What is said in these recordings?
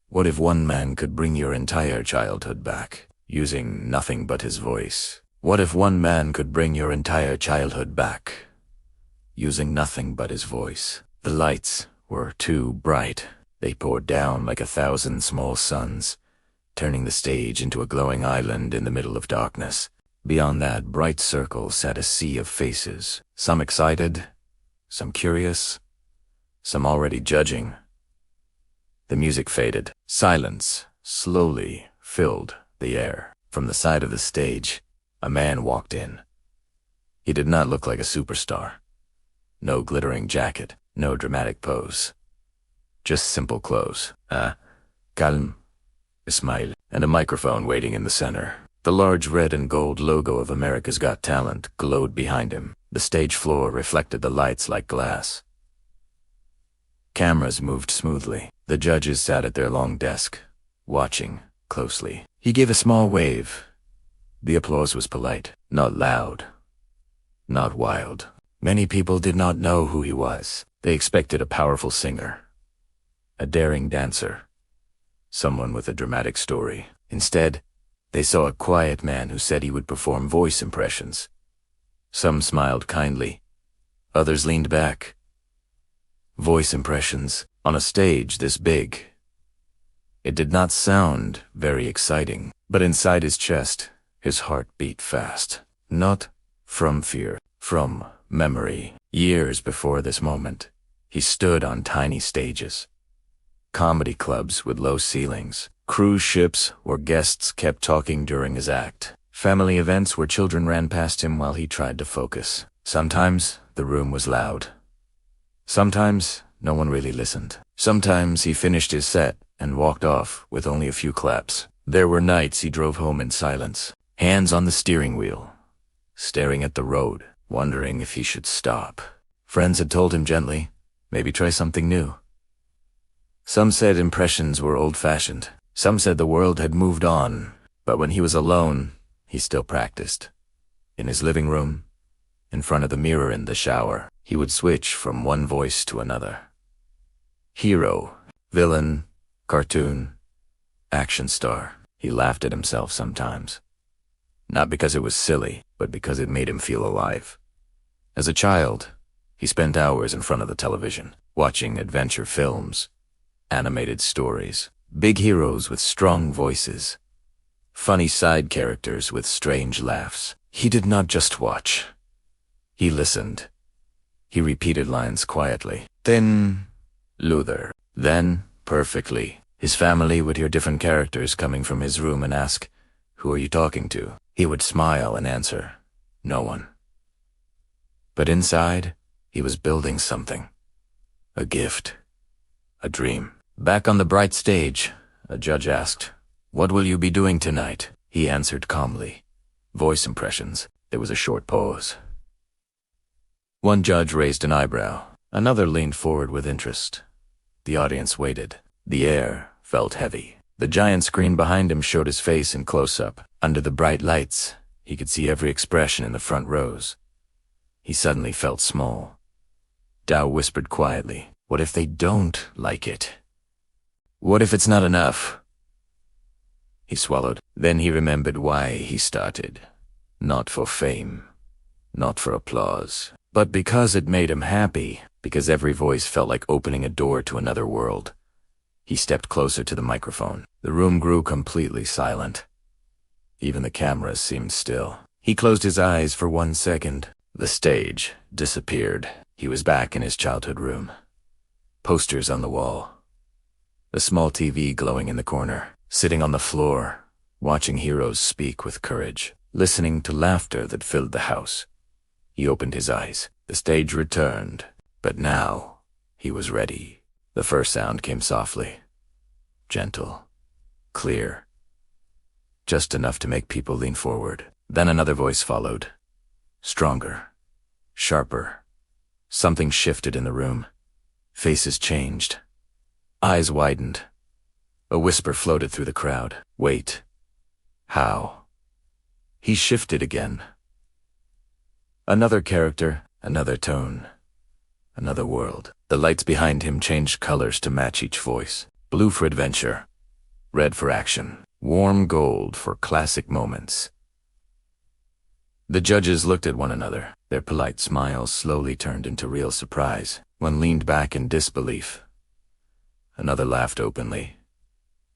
What if one man could bring your entire childhood back, using nothing but his voice? What if one man could bring your entire childhood back, using nothing but his voice? The lights were too bright. They poured down like 1,000 small suns, turning the stage into a glowing island in the middle of darkness. Beyond that bright circle sat a sea of faces, some excited, some curious, some already judging. The music faded. Silence slowly filled the air. From the side of the stage, a man walked in. He did not look like a superstar. No glittering jacket, no dramatic pose. Just simple clothes. Calm, a smile, and a microphone waiting in the center. The large red and gold logo of America's Got Talent glowed behind him. The stage floor reflected the lights like glass. Cameras moved smoothly. The judges sat at their long desk, watching closely. He gave a small wave. The applause was polite, not loud, not wild. Many people did not know who he was. They expected a powerful singer, a daring dancer, someone with a dramatic story. Instead, they saw a quiet man who said he would perform voice impressions. Some smiled kindly. Others leaned back. Voice impressions on a stage this big. It did not sound very exciting, but inside his chest, his heart beat fast. Not from fear, from memory. Years before this moment, he stood on tiny stages. Comedy clubs with low ceilings. Cruise ships where guests kept talking during his act. Family events where children ran past him while he tried to focus. Sometimes the room was loud. Sometimes no one really listened. Sometimes he finished his set and walked off with only a few claps. There were nights he drove home in silence, hands on the steering wheel, staring at the road, wondering if he should stop. Friends had told him gently, maybe try something new. Some said impressions were old-fashioned. Some said the world had moved on. But when he was alone, he still practiced. In his living room, in front of the mirror in the shower, he would switch from one voice to another. Hero, villain, cartoon, action star. He laughed at himself sometimes. Not because it was silly, but because it made him feel alive. As a child, he spent hours in front of the television, watching adventure films, animated stories, big heroes with strong voices, funny side characters with strange laughs. He did not just watch. He listened. He repeated lines quietly. Then, Luther. Then, perfectly. His family would hear different characters coming from his room and ask, "Who are you talking to?" He would smile and answer, "No one." But inside, he was building something. A gift. A dream. Back on the bright stage, a judge asked, "What will you be doing tonight?" He answered calmly. Voice impressions. There was a short pause. One judge raised an eyebrow. Another leaned forward with interest. The audience waited. The air felt heavy. The giant screen behind him showed his face in close-up. Under the bright lights, he could see every expression in the front rows. He suddenly felt small. Dow whispered quietly, "What if they don't like it? What if it's not enough?" He swallowed. Then he remembered why he started. Not for fame, not for applause, but because it made him happy, because every voice felt like opening a door to another world. He stepped closer to the microphone. The room grew completely silent. Even the cameras seemed still. He closed his eyes for 1 second. The stage disappeared. He was back in his childhood room. Posters on the wall. A small TV glowing in the corner. Sitting on the floor, watching heroes speak with courage. Listening to laughter that filled the house. He opened his eyes. The stage returned. But now, he was ready. The first sound came softly. Gentle. Clear. Just enough to make people lean forward. Then another voice followed. Stronger. Sharper. Something shifted in the room. Faces changed. Eyes widened. A whisper floated through the crowd. Wait. How? He shifted again. Another character, another tone, another world. The lights behind him changed colors to match each voice. Blue for adventure, red for action, warm gold for classic moments. The judges looked at one another. Their polite smiles slowly turned into real surprise. One leaned back in disbelief. Another laughed openly.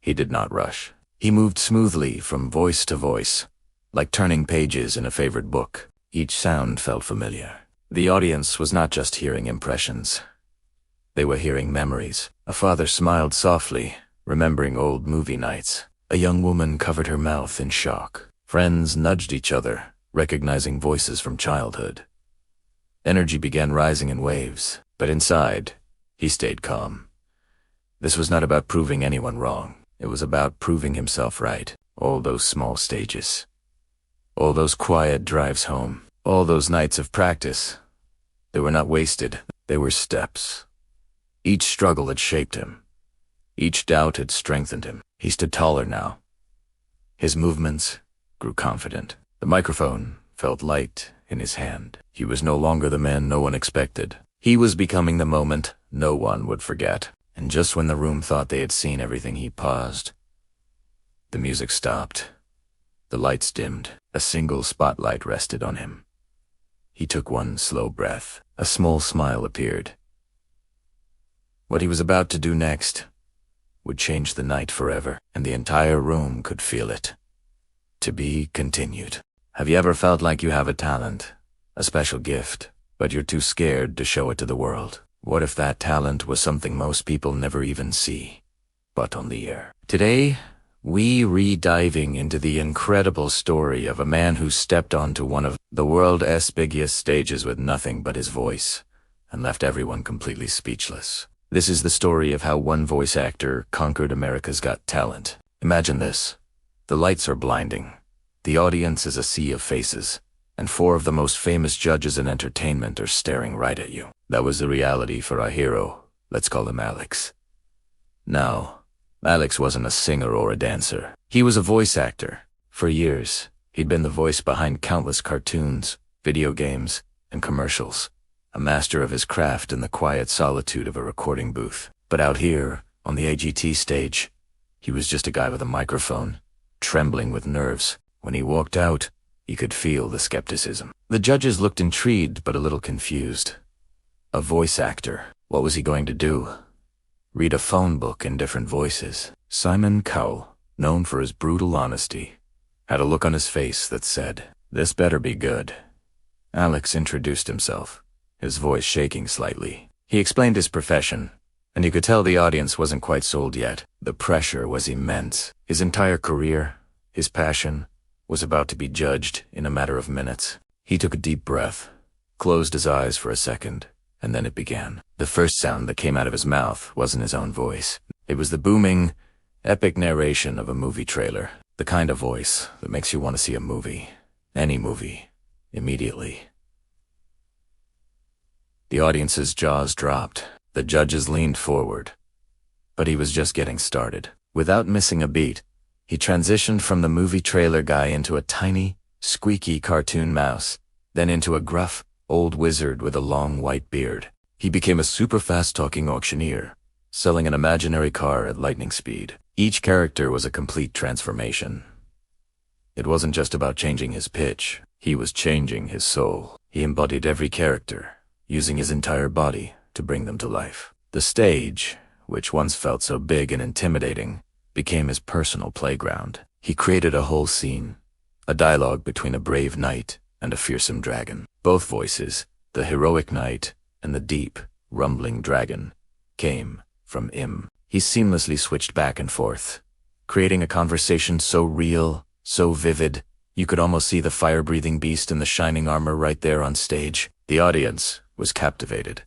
He did not rush. He moved smoothly from voice to voice, like turning pages in a favorite book. Each sound felt familiar. The audience was not just hearing impressions. They were hearing memories. A father smiled softly, remembering old movie nights. A young woman covered her mouth in shock. Friends nudged each other, recognizing voices from childhood. Energy began rising in waves, but inside, he stayed calm. This was not about proving anyone wrong. It was about proving himself right. All those small stages. All those quiet drives home. All those nights of practice. They were not wasted. They were steps. Each struggle had shaped him. Each doubt had strengthened him. He stood taller now. His movements grew confident. The microphone felt light in his hand. He was no longer the man no one expected. He was becoming the moment no one would forget. And just when the room thought they had seen everything, he paused. The music stopped. The lights dimmed. A single spotlight rested on him. He took one slow breath. A small smile appeared. What he was about to do next would change the night forever, and the entire room could feel it. To be continued. Have you ever felt like you have a talent, a special gift, but you're too scared to show it to the world? What if that talent was something most people never even see, but on the air? Today, we re-diving into the incredible story of a man who stepped onto one of the world's biggest stages with nothing but his voice, and left everyone completely speechless. This is the story of how one voice actor conquered America's Got Talent. Imagine this. The lights are blinding. The audience is a sea of faces, and 4 of the most famous judges in entertainment are staring right at you. That was the reality for our hero. Let's call him Alex. Now, Alex wasn't a singer or a dancer. He was a voice actor. For years, he'd been the voice behind countless cartoons, video games, and commercials. A master of his craft in the quiet solitude of a recording booth. But out here, on the AGT stage, he was just a guy with a microphone, trembling with nerves. When he walked out, you could feel the skepticism. The judges looked intrigued but a little confused. A voice actor. What was he going to do? Read a phone book in different voices. Simon Cowell, known for his brutal honesty, had a look on his face that said, "This better be good." Alex introduced himself, his voice shaking slightly. He explained his profession, and you could tell the audience wasn't quite sold yet. The pressure was immense. His entire career, his passion, was about to be judged in a matter of minutes. He took a deep breath, closed his eyes for a second, and then it began. The first sound that came out of his mouth wasn't his own voice. It was the booming, epic narration of a movie trailer. The kind of voice that makes you want to see a movie. Any movie. Immediately. The audience's jaws dropped. The judges leaned forward. But he was just getting started. Without missing a beat, he transitioned from the movie trailer guy into a tiny, squeaky cartoon mouse, then into a gruff, old wizard with a long white beard. He became a super fast-talking auctioneer, selling an imaginary car at lightning speed. Each character was a complete transformation. It wasn't just about changing his pitch. He was changing his soul. He embodied every character, using his entire body to bring them to life. The stage, which once felt so big and intimidating, became his personal playground. He created a whole scene, a dialogue between a brave knight and a fearsome dragon. Both voices, the heroic knight and the deep, rumbling dragon, came from him. He seamlessly switched back and forth, creating a conversation so real, so vivid, you could almost see the fire-breathing beast in the shining armor right there on stage. The audience was captivated.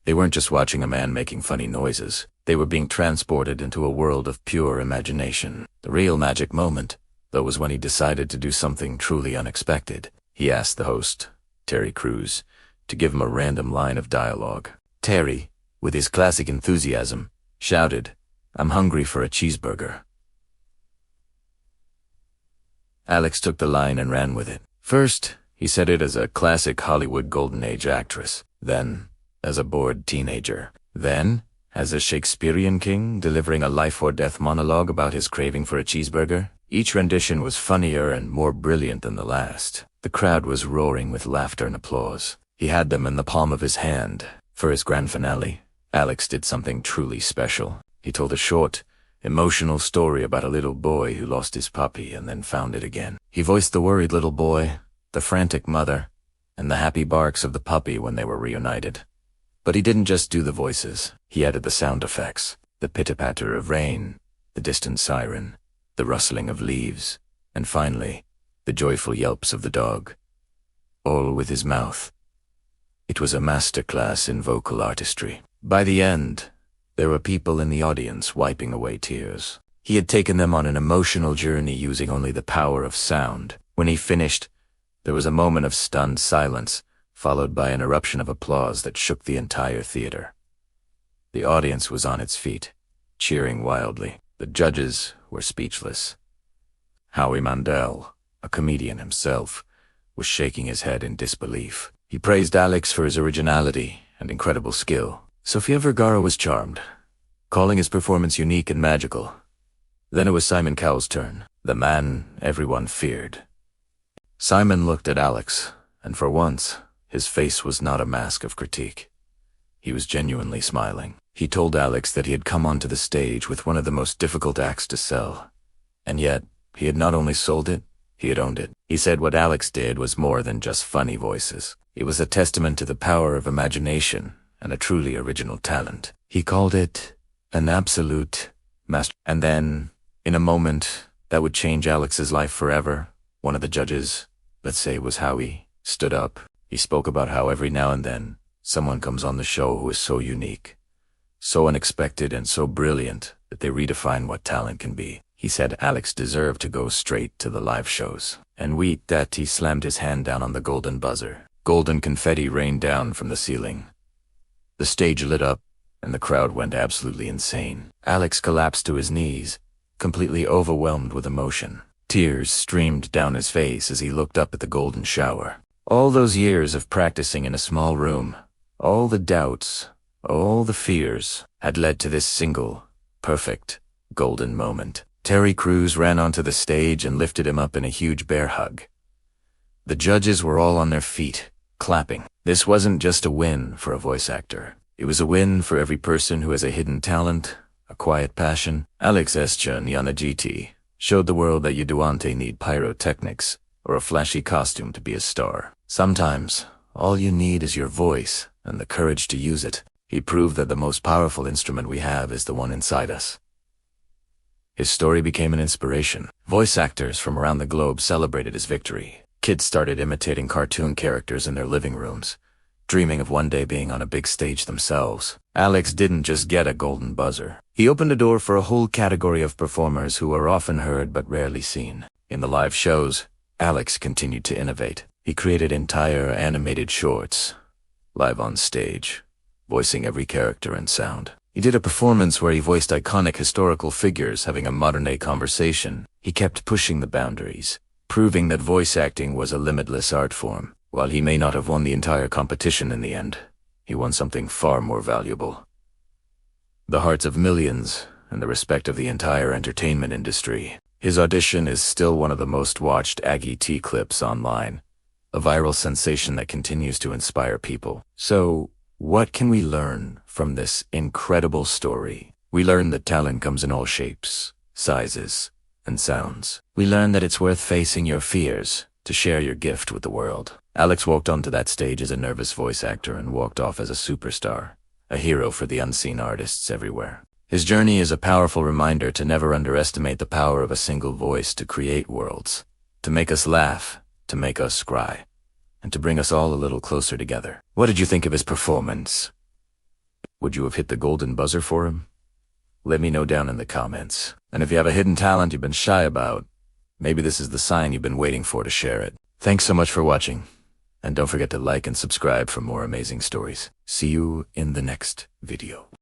They weren't just watching a man making funny noises. They were being transported into a world of pure imagination. The real magic moment, though, was when he decided to do something truly unexpected. He asked the host, Terry Crews, to give him a random line of dialogue. Terry, with his classic enthusiasm, shouted, "I'm hungry for a cheeseburger." Alex took the line and ran with it. First, he said it as a classic Hollywood Golden Age actress. Then, as a bored teenager. Then, as a Shakespearean king delivering a life-or-death monologue about his craving for a cheeseburger. Each rendition was funnier and more brilliant than the last. The crowd was roaring with laughter and applause. He had them in the palm of his hand. For his grand finale, Alex did something truly special. He told a short, emotional story about a little boy who lost his puppy and then found it again. He voiced the worried little boy, the frantic mother, and the happy barks of the puppy when they were reunited. But he didn't just do the voices. He added the sound effects, the pitter-patter of rain, the distant siren, the rustling of leaves, and finally, the joyful yelps of the dog. All with his mouth. It was a masterclass in vocal artistry. By the end, there were people in the audience wiping away tears. He had taken them on an emotional journey using only the power of sound. When he finished, there was a moment of stunned silence, followed by an eruption of applause that shook the entire theater. The audience was on its feet, cheering wildly. The judges were speechless. Howie Mandel, a comedian himself, was shaking his head in disbelief. He praised Alex for his originality and incredible skill. Sofia Vergara was charmed, calling his performance unique and magical. Then it was Simon Cowell's turn, the man everyone feared. Simon looked at Alex, and for once, his face was not a mask of critique. He was genuinely smiling. He told Alex that he had come onto the stage with one of the most difficult acts to sell. And yet, he had not only sold it, he had owned it. He said what Alex did was more than just funny voices. It was a testament to the power of imagination and a truly original talent. He called it an absolute master. And then, in a moment that would change Alex's life forever, one of the judges, let's say it was Howie, stood up. He spoke about how every now and then, someone comes on the show who is so unique, so unexpected and so brilliant that they redefine what talent can be. He said Alex deserved to go straight to the live shows. And with that, he slammed his hand down on the golden buzzer. Golden confetti rained down from the ceiling. The stage lit up, and the crowd went absolutely insane. Alex collapsed to his knees, completely overwhelmed with emotion. Tears streamed down his face as he looked up at the golden shower. All those years of practicing in a small room, all the doubts, all the fears, had led to this single, perfect, golden moment. Terry Crews ran onto the stage and lifted him up in a huge bear hug. The judges were all on their feet, clapping. This wasn't just a win for a voice actor. It was a win for every person who has a hidden talent, a quiet passion. Alex Yanagiti showed the world that you don't need pyrotechnics or a flashy costume to be a star. Sometimes, all you need is your voice and the courage to use it. He proved that the most powerful instrument we have is the one inside us. His story became an inspiration. Voice actors from around the globe celebrated his victory. Kids started imitating cartoon characters in their living rooms, dreaming of one day being on a big stage themselves. Alex didn't just get a golden buzzer. He opened a door for a whole category of performers who are often heard but rarely seen. In the live shows, Alex continued to innovate. He created entire animated shorts, live on stage, voicing every character and sound. He did a performance where he voiced iconic historical figures having a modern-day conversation. He kept pushing the boundaries, proving that voice acting was a limitless art form. While he may not have won the entire competition in the end, he won something far more valuable: the hearts of millions and the respect of the entire entertainment industry. His audition is still one of the most watched Aggie T clips online, a viral sensation that continues to inspire people. So, what can we learn from this incredible story? We learn that talent comes in all shapes, sizes, and sounds. We learn that it's worth facing your fears to share your gift with the world. Alex walked onto that stage as a nervous voice actor and walked off as a superstar, a hero for the unseen artists everywhere. His journey is a powerful reminder to never underestimate the power of a single voice to create worlds, to make us laugh, to make us cry, and to bring us all a little closer together. What did you think of his performance? Would you have hit the golden buzzer for him? Let me know down in the comments. And if you have a hidden talent you've been shy about, maybe this is the sign you've been waiting for to share it. Thanks so much for watching. And don't forget to like and subscribe for more amazing stories. See you in the next video.